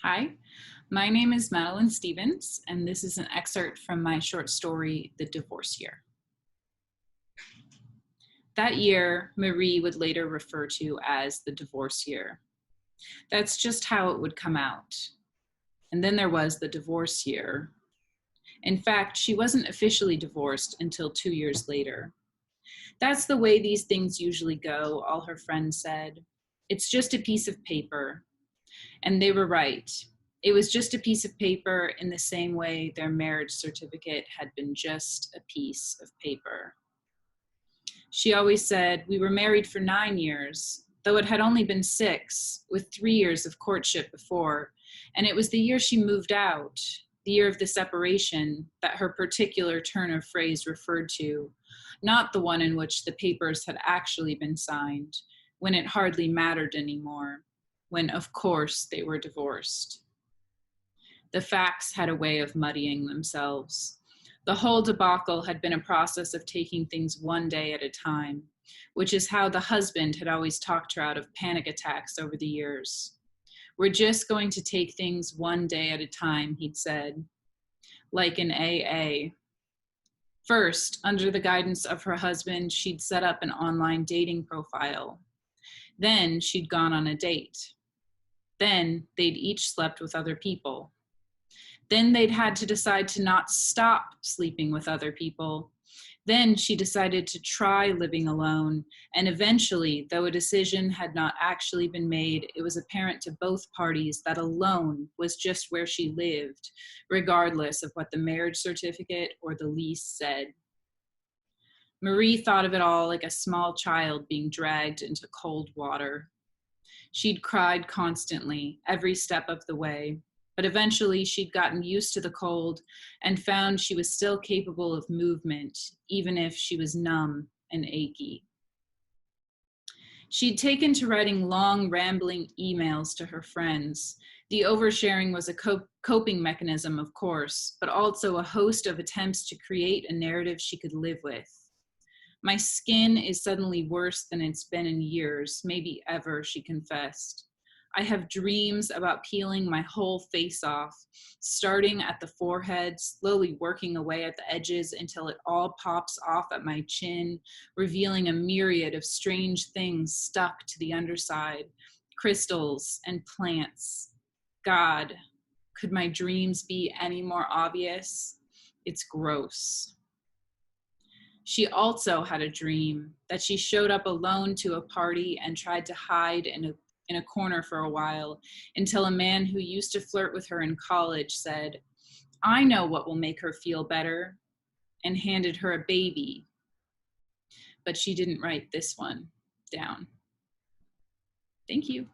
Hi, my name is Madeline Stevens, and this is an excerpt from my short story, The Divorce Year. That year, Marie would later refer to as the divorce year. That's just how it would come out. And then there was the divorce year. In fact, she wasn't officially divorced until 2 years later. That's the way these things usually go, all her friends said. It's just a piece of paper. And they were right. It was just a piece of paper in the same way their marriage certificate had been just a piece of paper. She always said, we were married for 9 years, though it had only been 6, with 3 years of courtship before, and it was the year she moved out, the year of the separation, that her particular turn of phrase referred to, not the one in which the papers had actually been signed, when it hardly mattered anymore, when, of course, they were divorced. The facts had a way of muddying themselves. The whole debacle had been a process of taking things one day at a time, which is how the husband had always talked her out of panic attacks over the years. We're just going to take things one day at a time, he'd said, like in AA. First, under the guidance of her husband, she'd set up an online dating profile. Then she'd gone on a date. Then they'd each slept with other people. Then they'd had to decide to not stop sleeping with other people. Then she decided to try living alone. And eventually, though a decision had not actually been made, it was apparent to both parties that alone was just where she lived, regardless of what the marriage certificate or the lease said. Marie thought of it all like a small child being dragged into cold water. She'd cried constantly, every step of the way. But eventually she'd gotten used to the cold and found she was still capable of movement, even if she was numb and achy. She'd taken to writing long, rambling emails to her friends. The oversharing was a coping mechanism, of course, but also a host of attempts to create a narrative she could live with. My skin is suddenly worse than it's been in years, maybe ever, she confessed. I have dreams about peeling my whole face off, starting at the forehead, slowly working away at the edges until it all pops off at my chin, revealing a myriad of strange things stuck to the underside, crystals and plants. God, could my dreams be any more obvious? It's gross. She also had a dream that she showed up alone to a party and tried to hide in a corner for a while until a man who used to flirt with her in college said, I know what will make her feel better, and handed her a baby. But she didn't write this one down. Thank you.